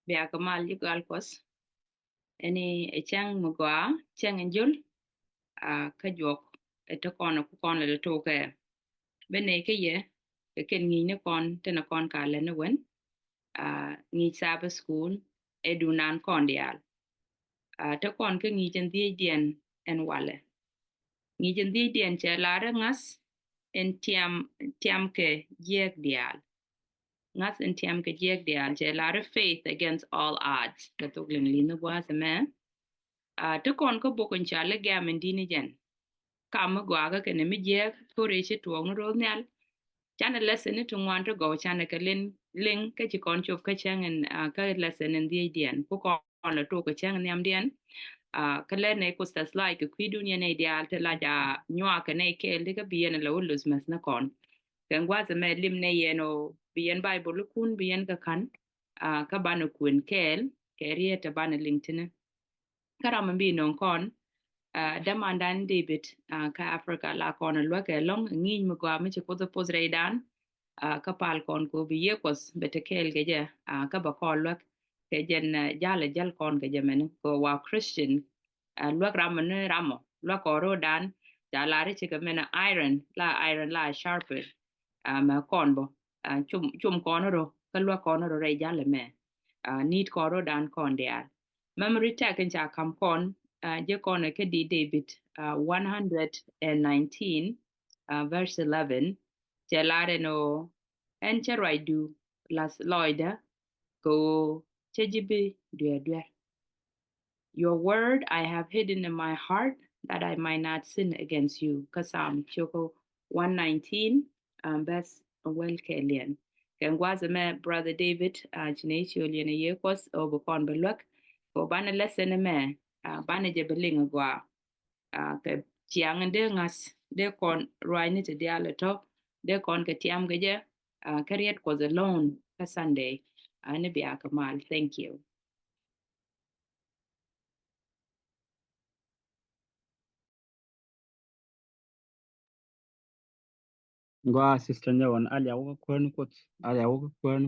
bia kamal yugal kos eni echang mugwa chang enjul ka jok eto kono ku kon le to ke bene ke ye ke ken ni ne kon te na kon ka le ne wen ni sabe school edunan kon dial to kon ke ni chen die dien en wale ni chen die dien che la ngas en tiam ke yek dial ngas en tiam ke yek dial che la faith against all odds ka to glen li no wa se me to kon ko bokon chale ga men dini jen kam gwa ga ke ne mi je ko re che to no ro nyal chana lesson ni tungwan to go chana ka ling ka chi kon chop ka chang en ka lesson en die dien ko kon la to ka chang nyam dien ka le ne ko stas lai ka kwidu ne ne dia te la ja nywa ka ne ke le ka bien la ulus mas na kon kan gwa za me lim ne ye no bien bible kun bien ka kan ka banu kun kel ke rie te banu ling tine karam bi non kon damandan David ka Africa la kon lo ke long ngi mu ko mi ko to pos reidan ka pal kon ko bi ye kos bete kel ge je ka ba kon lo ke jen jale jal kon ge je men ko wa Christian lo ram ne ramo lo ko ro dan ja la ri ke men iron la sharper ma kon bo chum kon ro ka lo kon ro re jale me need ko ro dan kon dia memory tag en ja kam kon je kono ke di David 119 verse 11 je lare no en che raidu las loida go chejibi dwe your word I have hidden in my heart that I might not sin against you kasam choko 119 verse well kelian ken gwaza me brother David chine choliene yekos obo kon belok ko bana lesson me bana je belinga gwa ke chiang de ngas de kon roine te diale to de kon ke tiam geje kariet was alone ka Sunday ne bi akamal thank you. Gwa sister nyawan alia wo kwern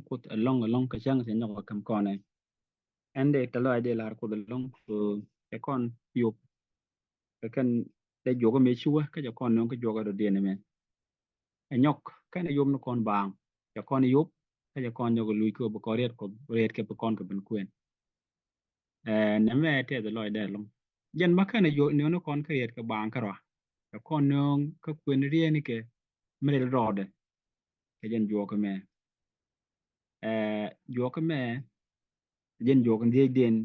kut along ka chang sen nyawa kam kone ende talo ide lar ko along ko e kon yup e kan de jogo me chuwa ka ja kon non ka jogo do dene men e nyok kan e yum no kon bang ja kon yup ka ja kon jogo lui ko ko ret ke kon ko ben kwen ne me te de lo ide long jen makane yo no kon ka ret ka bang ka ro ja kon non ka kwen rie ni ke mere rode ke jen jogo me jogo me jen jogo ndi den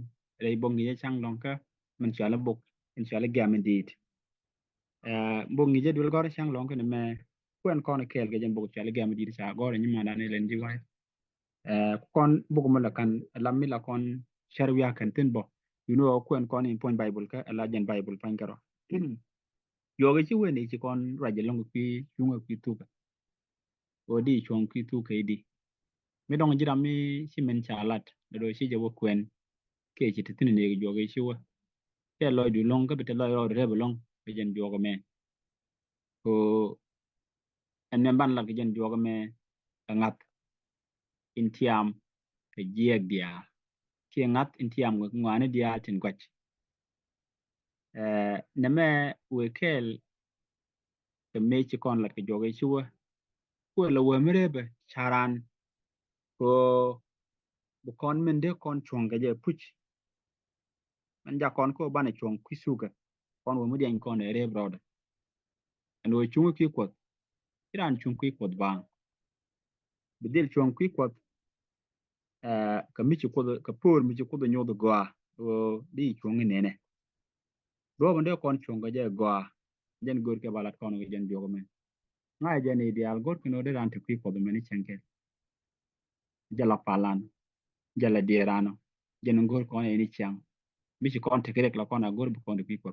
rei bong ye chang long ka man chala bok in chala gamen dit bong ye dul gor chang long ka me kwen kon kel ke jen bok chala gamen dit sa gor ni mana ne len di wai kon bok mo la kan lam mi la kon sharwiya kan tin bo you know kwen kon in point bible ka la jen bible pan karo yoga chi wen chi kon raje long pi chunga pi tu ka odi chong pi tu ka di mi dong jira mi chi men chalat do chi je wo kwen ke chi tin ne yoga chi wa ke loy du long ka bete loy ro re long ke jen yoga me ko en men ban la ke jen yoga me ngat in tiam ke jiek dia ke ngat in tiam ngwane dia tin gwach ne me we kel ke me chi kon la ke yoga chi wa ko la we mere be charan ko bu kon men de kon chong ga je puch man ja kon ko bana chong kwisuga kon wo mudi an kon re broda and wo chung ki ko iran chung ki ko ba bidil chong ki ko ka mi chi ko ka por mi chi ko do nyodo gwa wo di chung ne ne do bande kon chong ga je gwa jen gor ke balat kon ga jen jogo men ngai je ne ideal gor kino de ran te ki ko do men chenke jala palan jala dirano jen gor kon e ni chang mi chi kon te kerek la kon gor bu kon ki ko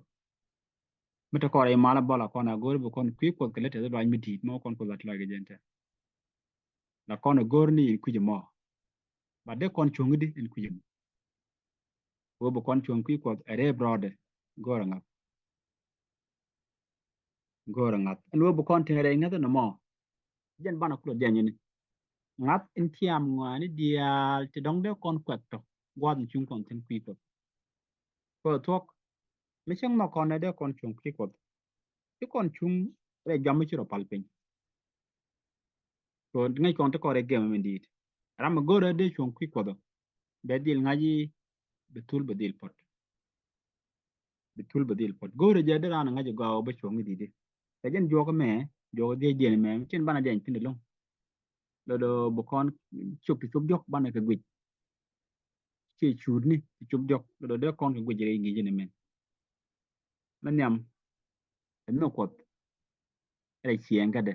meta ko ay mala bola kon gor bu kon ki ko kele te do ay miti mo kon ko lat la ga jente la kon gor ni ku je mo ba de kon chung di en ku je wo bu kon chung ki ko re brode gor ngat en wo bu kon te re ngata no mo jen bana ku de ni ngat en tiam ngani dial te dong de kon kwetto gwa den chung kon ten qui ko ko tok mi chang ma kon de kon chung qui ko ti kon chung re jam chi ro pal pen ko ngai kon te ko re gem men dit ram go re de chung qui ko do be dil ngaji betul bedil pot betul bedil pot go re je de ran ngaji go be chung di di te jen jo ko me jo de je me chen bana den tin de long lo do bu kon chup ti chup jok bana ka gwi chi chud ni ti chup jok lo do de kon ka gwi je ngi je ne men man yam no ko re chien ga de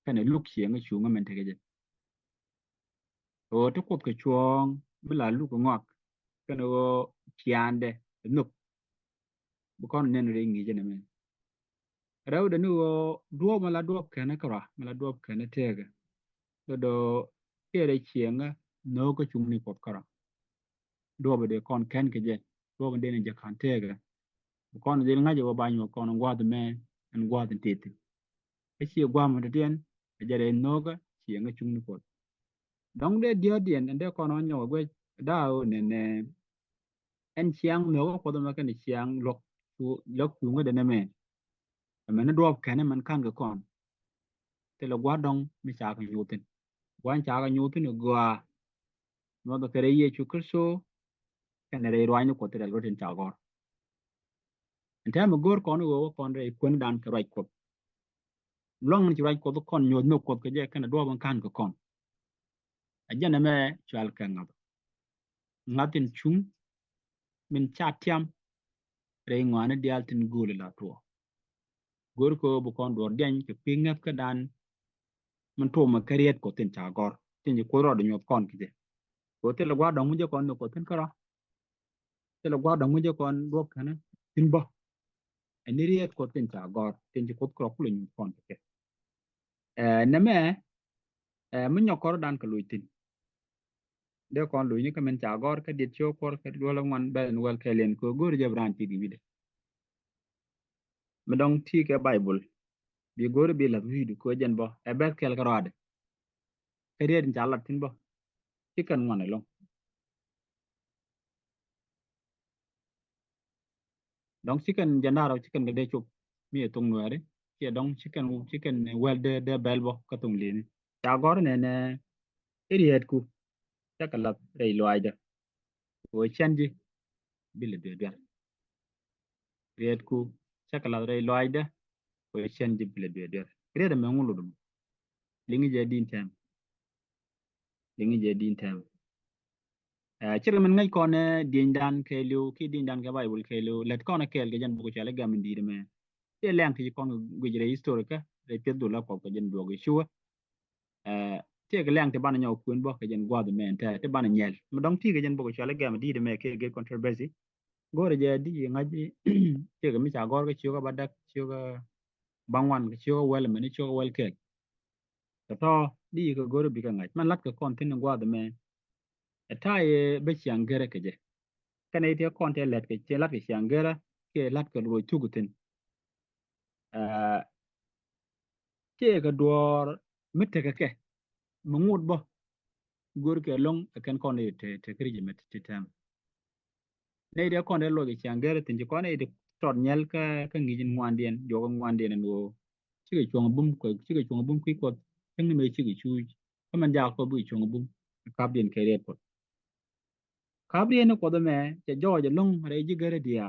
kana luk chien ga chu nga men te ge je o to ko ka chuong bla lu ko ngok kana go chiande no bu kon nen re ngi je ne men raw de no duo mala duo kana kara mala duo kana tege lo do kere chien ga no ko chung ni pot kara duo be de kon ken ke je duo be de ne je kan tege bu kon de nga je ba nyu kon ngwa de men en ngwa de tete e chi gwa mo de den e je de no ga chien ga chung ni pot dong de dio dien en de kon on nyo gwe da o ne ne en chiang no ko do ma kan chiang lok chu nga de ne men men duo kana man kan ga kon te lo gwa dong mi cha ka yutin wan cha ka yutin gwa no do kere ye chu kurso kan re rwa ni ko te lo tin cha gor en ta mo gor kon go kon re kun dan ka right ko long ni right ko kon nyod no ko ke je kan do ban kan ga kon a je na me chal ka ngab ngatin chung min cha tiam re ngwana dial tin gule la to gor ko bu kon do den ke pingap ka dan man to ma kariet ko tin cha gor tin ko ro do nyot kon ke ko te lo gwa dong mu je kon no ko tin kara te lo gwa dong mu je kon do kana tin bo ani riet ko tin cha gor tin ko ko ko lu kon ke na me mun nyokor dan ka luitin de kon lu ni ka men cha gor ka dit cho kor ka do la man ben wel ke len ko gor je bran ti bi de me dong ti ke bible bi gor bi la wi ko jen bo e bet kel ka rode ka riet cha la tin bo ti kan ngone lo dong chicken jandaro chicken ga de chup mi tung nuare ke dong chicken wel de belbo ka tung lini cha gor ne ne riet ku ta kala rei loida o chanji bile be ber riet ku ta kala rei loida o chanji bile be ber riet me ngulu dum lingi je din tem lingi je din tem chiri man ngai kone din dan ke lu ki din dan ga bible ke lu let kone kel ga jan buku chale ga min dir me ye leng ti kon gujre historika re pet do la ko ko jen do ga shuwa te ga leng te bana nyaw kun bo ka jen gwa de men te bana nyel ma dong ti ga jen buku chale ga min dir me ke ge controversy gore je di ngaji te ga mi cha gor ga chiwa badak chiwa bangwan ga chiwa wel me ni chiwa wel ke to di ga gore bi ga ngai man lat ka kon tin gwa de men ta ye be chiang gere ke je kana ite kon te let ke che lat ke chiang gere ke lat ka ro tugutin ke ga dor mitte ke mangud bo gor ke long ken kon te kriji met te tam ne de kon de lo ke chiang gere tin ko ne de tot nyel ka ngi ngwandien jo ngwandien no chi ke chong bum ko chi ke chong bum ki koทั้งนี้ไม่ชื่อชูก็มันยาวก็บุยชงบุ้มครับเรียนแคเรียนปดครับเรียนก็ตัวแม่จะย่อจะลงอะไรยิ่งเกิดเดีย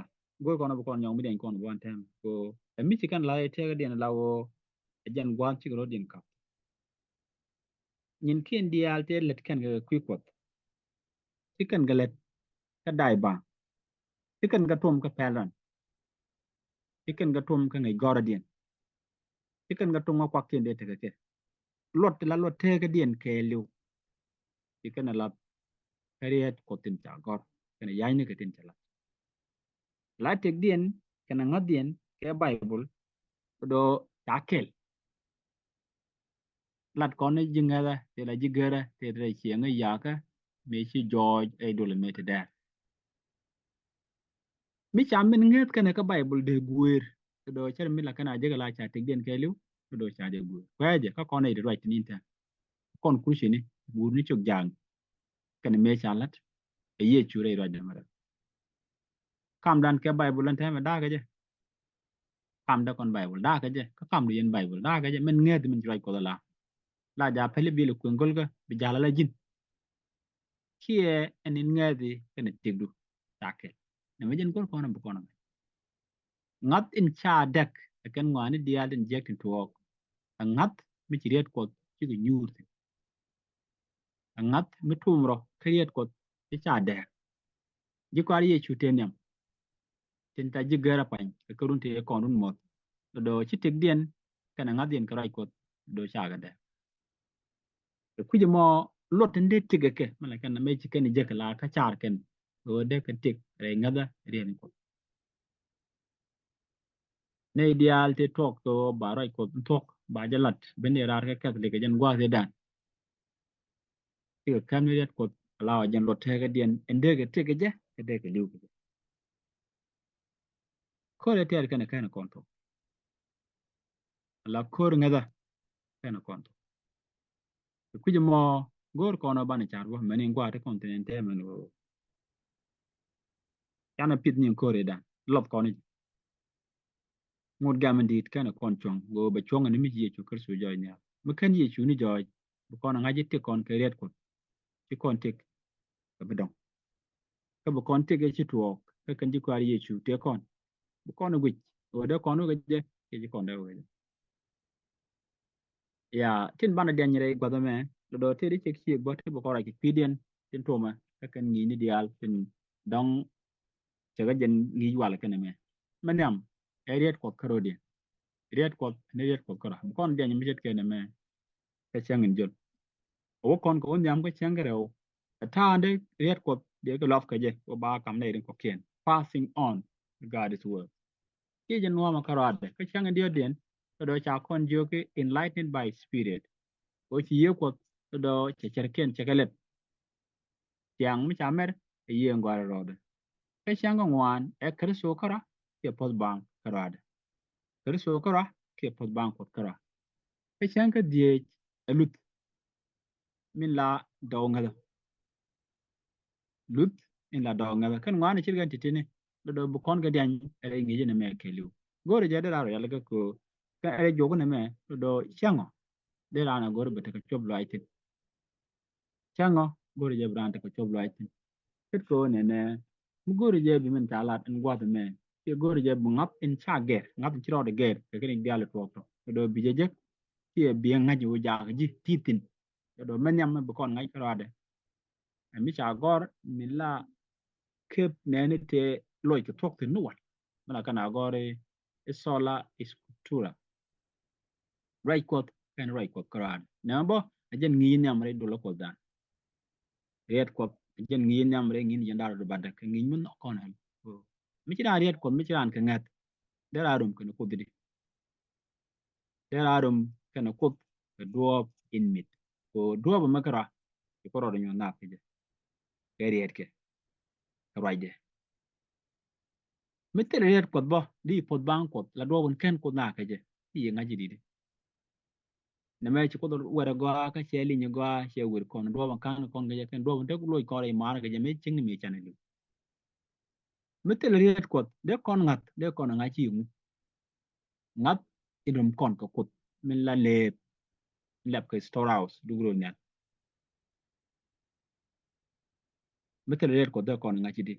ก็ก่อนบุคคลยังไม่ได้ก่อนวันเทมก็แต่มิชิกันไล่เท่ากันเดียนเราจันกวนชิกรถเดียนครับยินเขียนเดียร์เท่าเล็ดกันก็คุยกดชิกันก็เล็ดก็ได้บ้างชิกันก็ทุ่มก็แพลันชิกันก็ทุ่มก็ไงกอร์เดียนชิกันก็ทุ่มก็ควักเทียนเดียร์เท่ากันรถละรถเท่ากันเดียนเคลิวชิกันน่ะรับแคเรียนกดตินจาก็กันย้ายนี่ก็ตินจะละลายเทคเดียนกันงัดเดียนแค่ไบเบิลโดจากเกลลัดก่อนนี่ยิงอะไรเดี๋ยวจิกเกอร์เดี๋ยวเชียงไอ้ยากะไม่ใช่จอร์จไอ้ดูแลเมทเดร์ไม่จำเป็นเงี้ยกันนะก็ไบเบิลเดกูเอร์โดยเชื่อมิลล์กันอาจจะก็ลายชาติเดียนแค่ลิวโดยชาติกูเอร์ว่าจะก็ก่อนไอ้เดี๋ยวไรที่นี่ท่านก่อนคุยสินี่บูนี่จุกจางกันไม่ชาลัด ye chure ro de mara kam dan ke bible lan te ma da ga je kam da kon bible da ga je ka kam du yen bible da ga je men nge min rai ko la ja pele bi le ko ngol ga bi jala la jin kie enin nge di ken tigdu take ne me jen ko na bu kono ngat in cha dek ken ngani dial den jek tin tuok ngat mi ci riet ko ci ga nyur ngat mi tumro kriet ko ci cha dek ji kwari ye chuten yam tin ta ji gara pan ka run te ko run mot do ci tek dien kana ngat dien krai ko do cha ga de ku ji mo lot nde tige ke mala kan me ci ken je la ka char ken do de ka tik re ngada rien ko ne ideal te tok to barai ko tok ba jalat bende rar ka de ke jan gwa se dan ti ka mi ret ko la jan lot te ga dien ende ke tige je ke de ke liu ko le ter kana kon to la kor ngada kana kon kuje mo gor kono bani char bo meni ngwa te kontinente men wo yana pit ni kore dan lop kono ngut gamen dit kana kon chong go ba chong ni mi ye chu ker su joy nya me kan ye chu ni joy bu kono ngaji te kon ke ret ko ti kon tek ka bedong ka bu kon tek e chi tuok ka kan ji kwari ye chu te kon bu kono gwi o de kono ga je ke ji kon da we ya tin bana den nyere gwa da me do te ri che chi bo te bu ko ra ki pidien tin to ma ka kan ni ni dial tin dong chaga jen ngi wala kene me maniam eriet ko karodi eriet ko ne eriet ko kara kon dia nyam jet kene me ka changin jot o kon ko nyam ko changere o ta ande eriet ko de ko lof ka je ko ba kam ne rin ko ken passing on God is word ki jen no ma karade ka changin dio den do cha kon jo ke enlightened by spirit o chi ye ko do che cherken chekelet tiang mi chamer ye ngwar rode ka chango ngwan e kristo kara ke pos bang karade kristo kara ke pos bang kot kara ka chanka die lut min la daw ngala lut in la daw ngala kan ngwan chirgan titine do bu kon ga dian ere ngi ne me keliu gore je da ro yalla ko ka ere jogo ne me do chango de la na gore bete ka chob lo aitin chango gore je brante ko chob lo aitin ket ko ne ne mu gore je bi min talat en gwa me ke gore je bu ngap in cha ger ngap chiro de ger ke ken dial to to do bi je ke bi ngaji wo ja ji titin do men yam bu kon ngai krade mi cha gor mi la ke nene te loy ke tok te nuwa mala kana gore isola iskultura right quote kan right quote krade na bo ajen ngi nyam re do lo ko dan red quote ajen ngi nyam re ngi ni ndar do badda ke ngi mun kon han mi ci da red quote mi ci ran ke ngat dara dum ke ko didi dara dum ke ko do in mit ko do ba makara ko ro nyo na ke je red ke right mete red pot bo di pot bang pot la do won ken ko na ka je ti nga ji di na me ci ko do wara go ka che li ni go che wir kon do ban kan kon ga je ken do de lo ko re mar ga je me ching mi chane li mete red pot de kon ngat de kon nga chi mu ngat idum kon ko kut min la le lab ke storehouse du gro nyat mete red ko de kon nga chi di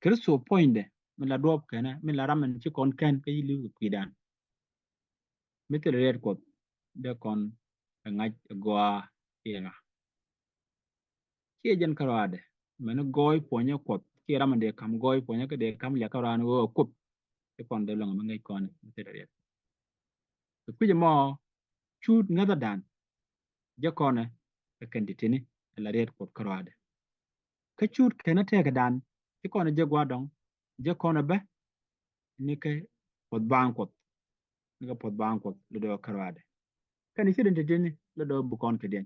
kristo point de min la do kana min la ramen ci kon ken ke yi li ku dan mete red ko de kon nga go ira kia jen karade mena goy ponya kot kira man de kam goy ponya ke de kam ya karane wo kup e kon de longa ngai kon te de to kuje mo chud ngada dan je kone e kendi tini la red kot karade ka chud kena te ga dan ti kone je gwa dong je kone be ni ke pot bang kot ni ke pot bang kot lo do karade kani sidin te tini lo do bu kon ke den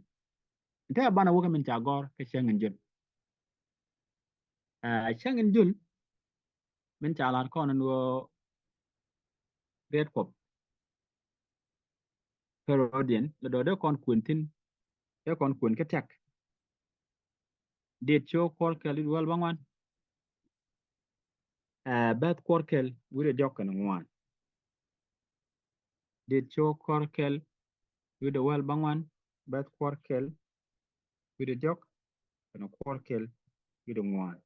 te bana wo min cha gor ke chengen jun chengen jun min cha lar kon no red kot Herodian là đồ đó con quyền tin đó con quyền cái chắc did show korkel it well bangwan bet korkel with a joke and one did show korkel with a well bangwan bet korkel with a joke and a korkel with a one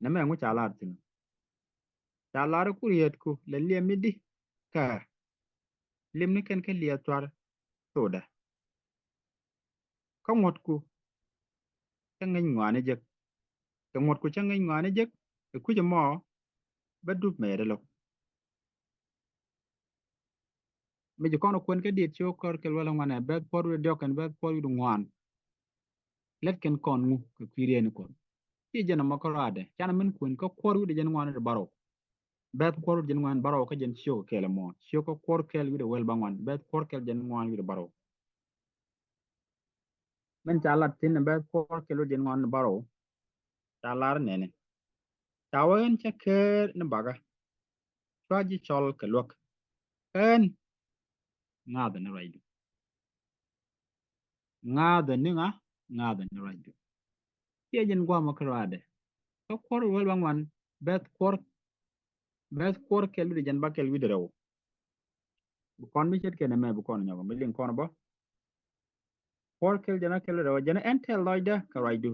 na me ngu chalar tin chalar ku yet ku le le midi ka lim ni ken ke liya twar toda ka ngot ku changen ngwane jek ka ngot ku changen ngwane jek ku jamo beddu mere lo mi ji kono kwen ke dit cho kor kel wala ngwane bet por we dokan bet por du ngwan let ken kon ngu ku kirien ko ti jena makorade chana min kwen ko kor wi de jen ngwane de baro bet kor jen ngwan baro ka jen show kele mo show ko kor kel wi de wel bangwan bet kor kel jen ngwan wi de baro men chalat tin bet kor kel wi jen ngwan baro chalar nene chawen cha ker ne baga twaji chol ke lok en ngada ne raidu ngada ne ngada ne raidu ti jen gwa makorade ko kor wel bangwan bet kor kel wi de jen bakel wi de rew bu kon mi chet kene me bu kon nyago mi lin kon bo kor kel jana kel rew jana entel loida ka raidu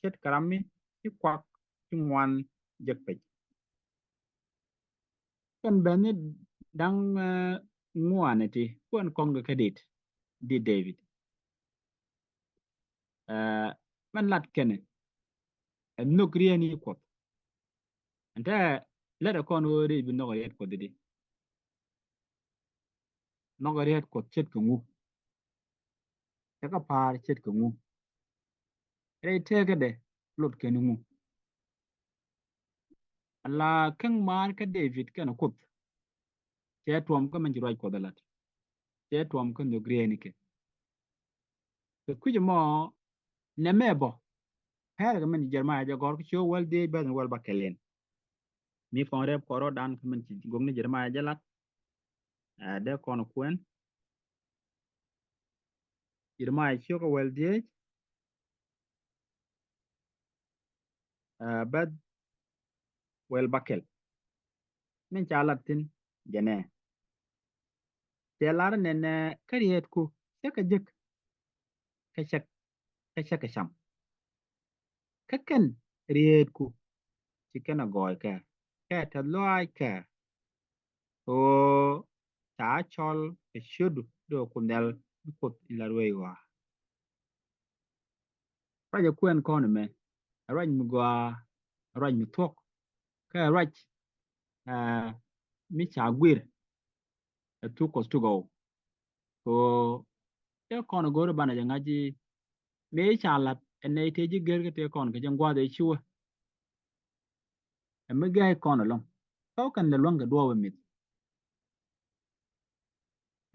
chet karami ti kwak ti ngwan jek pe kan beni dang ngwane ti kon kongo kedit di David man lat kene nuk rieni ko anta leda kon wori bi no yet ko didi no yet ko chet ko ngu ka par chet ko ngu re tege de lot ken ngu ala kang man ka David kana kut che tuom ko man jiraj ko dalat che tuom ko nuk rieni ke ko kujo mo ne mebo her ga man Jeremiah ja gor ko cho wal de ben wal bakelen mi kon rep koro dan ko man ci gomni Jeremiah jalat de kono kwen Jeremiah cho ko wal de bad wel bakel min chalat tin jene telar nene kariyet ku seka jek ka shak ka shak sham kaken riyet ku chikena goy ka ta loy ka o ta chol ke shudu do kunel put ilarwe wa raja kwen kono me raj mi gwa raj mi tok ka raj mi chagwir tukos tugo ko te kono goro bana jangaji me chalat ene teji gerge te kono ke jangwa de chuwa me gai kono long to kan le longa do mit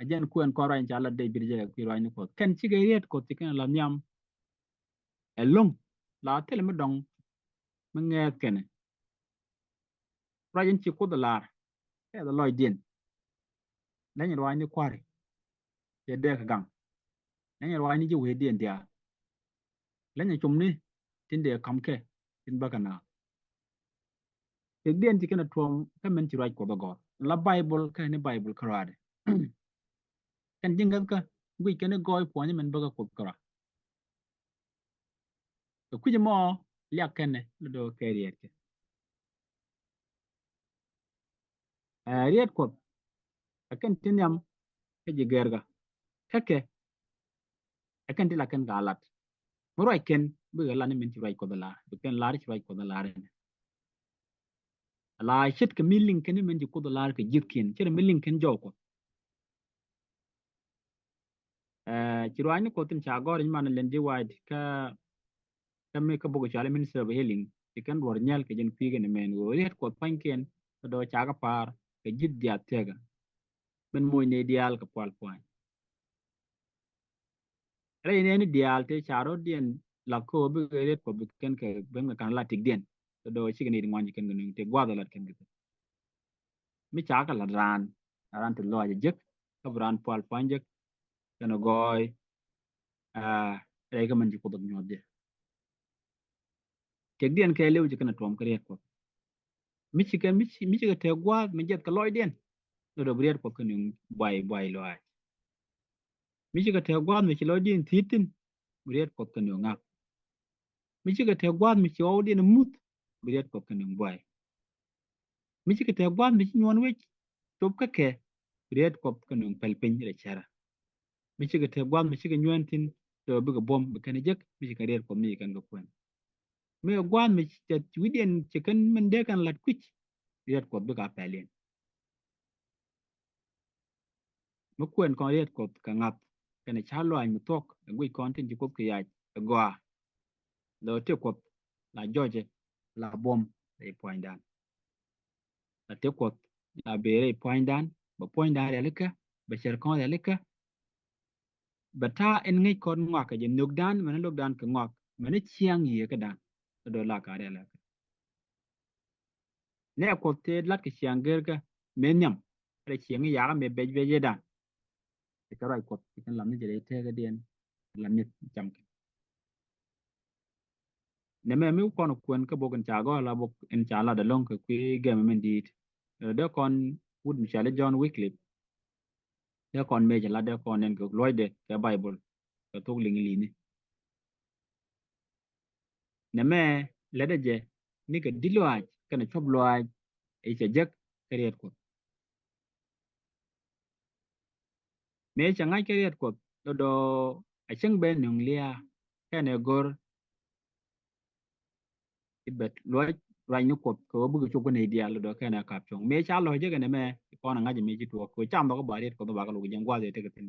ajen kuen ko ran chalat de birje ki ran ko ken ci ge yet ko tiken la nyam e long la tel me dong me nge kene rajin ci ko da lar e da loy din nanyi ran ni kware ye de ka gang nanyi ran ni ji we din dia lanyi chumni tinde kamke tin bakana ke den ti kana tuom ka men ci raj ko da gor la bible ka ni bible karade kan jinga ka gui kene goy po ni men baga ko kara to kuje mo liak kene lo do keriet ke riet ko akan tin yam ke jigerga kake akan ti lakan galat mo raj ken bu la ni men ci raj ko da la bu ken la ci raj ko da la ne la shit ke milling ken men ci ko da la ke jitkin ci milling ken jow ko ci raj ko tin cha gor ni man len di wide ka kame ka bugo chale minister of healing ti kan wor nyal ke jen pige ne men wo riet ko panken do chaga par ke jid dia tega ben moy ne dial ka pal point re ne ni dial te charo dien la ko bu riet ko bu ken ke ben kan la tik dien do chi ne di ngwan ken ngin te gwa da lat ken gitu mi chaga la ran te lo je jek ka bran pal point jek kana goy re ka man ji ko do nyode check dien ke lew je kana tom kriet ko michi ke te gwa me jet ka loy dien do briet ko kenu bai lo ai michi ke te gwa me chi loy dien thitin briet ko kenu ngak michi ke te gwa me chi o dien mut briet ko kenu bai michi ke te gwa me chi nyon wech top ka ke briet ko kenu pelpin re chara michi ke te gwa me chi ke nyon tin do bi ko bom be kan jek michi ke riet ko mi kan ko kwen me gwa me chi te widien chi kan men de kan lat kwich riet ko bi ka pelin mo kwen kon riet ko ka ngap kana chalo ai mutok ngui kon tin ji ko ke ya gwa lo te ko la George la bom e point dan la te ko la bere point dan ba point dan le ka ba cher kon le ka ba ta en ngai kon ngwa ka je nuk dan man lok dan ka ngwa man chiang ye ka dan do la ka le ne ko te lat ka chiang ger ka men nyam re chiang ya me be dan cái right cột thì kan làm như vậy thế cái điện làm như chậm nếu mà mình còn quên cái bộ cần trả gọi là bộ cần trả là để long cái game mình đi đó còn wood mình trả lại John Wycliffe đó còn mấy là đó còn nên cái Lloyd cái Bible cái thuốc linh linh này nếu mà lấy được gì ní cái đi loài cái này chụp loài ấy sẽ giấc cái riết cột mấy chẳng ai cái riết cột đó đó ở trong bên nhung lia cái này gor ibet loy rai no ko ko bu ko ne dia lo do kana kap chong me cha lo je ne me ko na ngaji me ji to ko cham ko ba ret ko ba ka lo je ngwa de te ke tin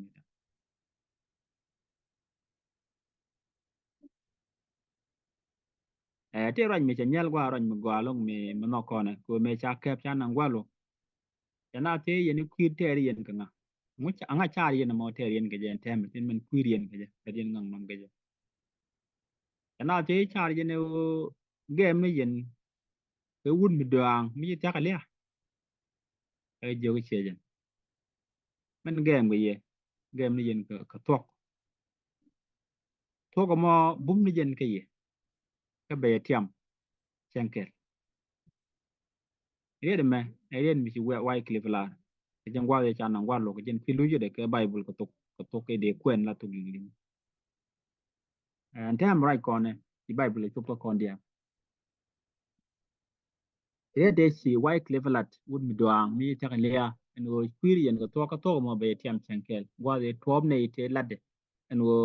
te rai me cha nyal gwa rai me gwa lo me no ko ne ko me cha kep cha na ngwa lo ya na te ye ni kwir te ri yen ka nga mu cha anga cha ri yen mo te ri yen ke je te me tin men kwir yen ke je te yen ngang nam ke je ya na te cha ri yen o ge me yen ke wun mi doang mi ta ka le e je ke che je men ge me ye ge me yen ka tok to ko mo bum ni jen ke ye ka be tiam chen ke re de me re mi ci wai clip la ke jen gwa ye chan nan gwa lo ke jen pilu je de ke bible ko to ke de kwen la to gi and time right kon ne di bible to ko kon dia re de ci wai clip la wud mi doang mi ta ke le ya en wo kwiri yen ko to mo be tiam chen ke gwa ye tom ne te ladde en wo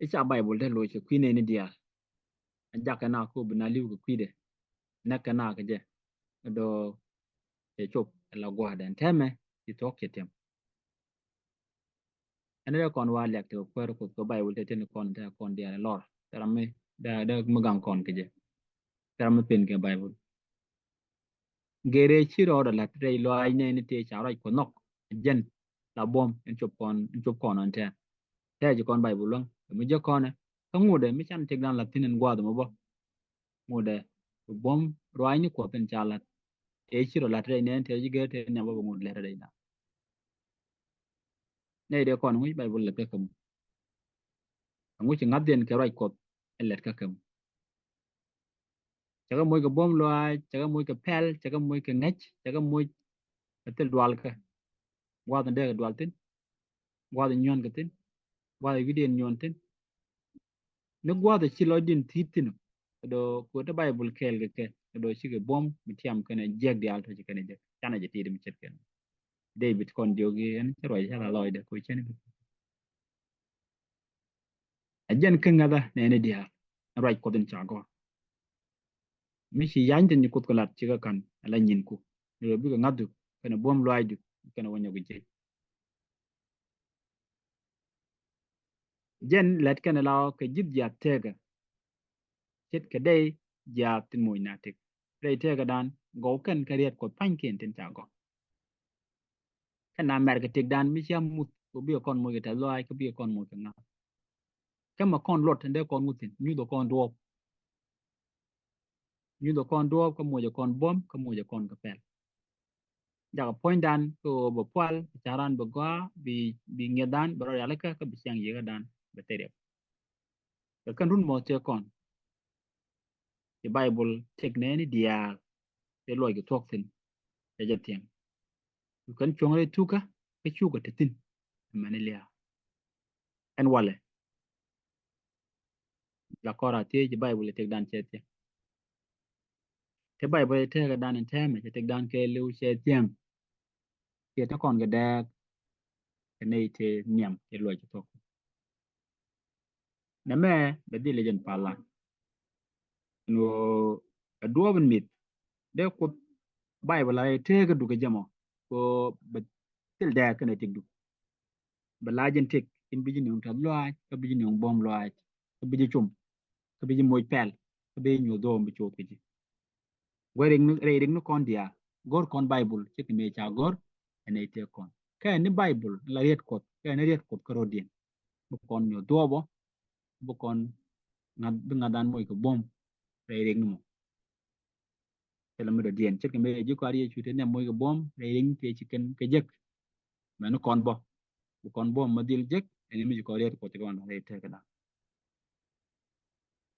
isa bible de lo ci kwine ni dia an jakka na ko bina liu ko kwide nakka na ke je do e chop la gwa den teme ti to ke tem ene kon wa lek to per ko bible te ten kon ta kon dia lor tarame da magang kon ke je tarame pen ke bible gere chiro da la tre lo ai ne ni te cha rai ko nok jen la bom en chop kon an te je kon bible long mi je kon ka ngude mi chan te dan la tinen gwa do mo bo ngude bom roi ni ko pen cha la te chiro la tre ne te je ge te nya bo ngud le re da ne de kon ngi bible le pe kam ngu chi ngad den ke rai ko elet ka kam chaga moy ka bom lo ai chaga moy ka pel chaga moy ka ngach chaga moy tel dwal ka wa da de dwal tin wa da nyon ka tin wa da giden nyon tin ne wa da chi lo din titin do ko ta bible kel ke do chi ke bom mi tiam kana jeg di alto chi kana je kana je tidim chet ken david kon jogi en ro ya la loide ko chen ajen kan ngada ne ne dia right ko den chago mi si yan tin ko lat chi ka kan ala nyin ku do bi ka ngadu kana bom lo ai du kana wonya gu jen let kana lao ke jib ya tega chet ke day ya tin moy na tek day tega dan go kan kariet ko panken tin ta go kana mer ke tek dan mi sia mut ko bi kon moy ta lo ai ko bi kon moy kana kama kon lot nde kon mutin nyu do kon do ko moy kon bom ko moy kon ka pel ja ko point dan ko bo pal charan bo ga bi ngedan bro ya ka bi siang ye dan betere ka kan run mo te kon the Bible take nani dia the loy ke talk tin ya jatiam you kan chongre tuka ke chuka tetin manilia en wale la kora te the Bible take dan chete the Bible take dan en teme take dan ke lu chetiam ke ta kon ga da ne te niam ke loy ke talk na me be di legend pala no aduoben mit de ko Bible ay te ga du ke jamo ko be til da kan te du be lajen tek in biji ni ta loaj ka biji ni bom loaj ka biji chum ka biji moj pel ka be nyu do mbi chot ke reading no kon dia gor kon Bible chik me cha gor ene te kon ka ni Bible la riet kot ka ni riet kot ko rodien bu kon nyu do bo bu kon ngad bi ngadan moy ko bom reading no tela mi do dien chik me ji ko ari chute ne moy ko bom reading te chicken ke jek me no kon bo bu kon bom ma dil jek ene mi ko riet ko te kon re te ka da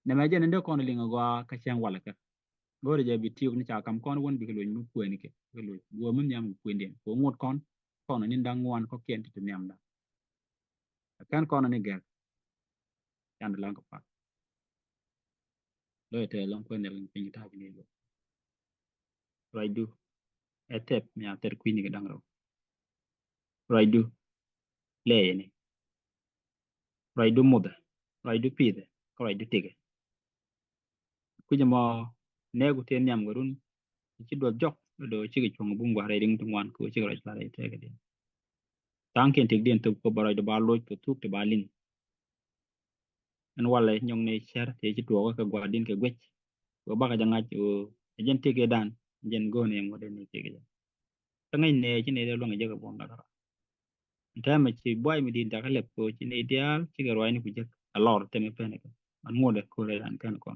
ne me jen ende kon linga gwa ka chen wala ka gore je bi tiyo ni cha kam kon won bi ko lu ku ni ke ko lu go mun nyam ku ndien ko ngot kon ni ndang wan ko ken ti nyam da kan kon ni gel yan lang ko pa lo te long ko ne lang pin ta bi ni lo rai du etep mi a ter ku ni ke dang ro rai du le ni rai du moda rai du pide ko rai du tige ku jamo ne ku te nyam garun ci do jok do ci ke chung bu ngwa rai ding tung wan ko ci rai la rai te ke din tang ken tig din to ko barai do ba lo ko tuk te ba lin en wala nyong ne cher te ci to ko gwa din ke gwech ko ba ka janga o jen tige dan jen go ne mo de ne tige ta ngai ne ci ne lo ngi jaga bon da ta ma ci boy mi din ta ka lep ko ci ne ideal ci ga roi ni ku jek alor te me pene ko an mo de ko le an kan ko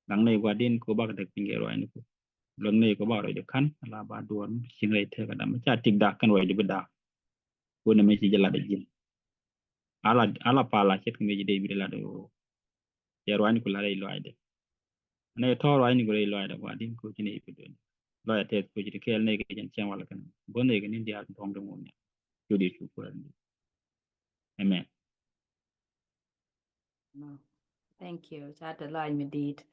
dang ne gwa din ko ba ka de pinge roi ni ko long ne ko ba roi de kan la ba duon ci ngai te ka da ma cha tik da kan roi de da ko ne me ci jala de jin ala pala chet ko me ji de bi la de ya roi ni ko la re lo ide ne to roi ni ko re lo ide gwa din ko ci ne bi do lo ya te ko ci ke ne ke jen chen wala kan bo ne ke ni dia dong de mo ne jodi chu ko amen No. Thank you. Chat a line me did.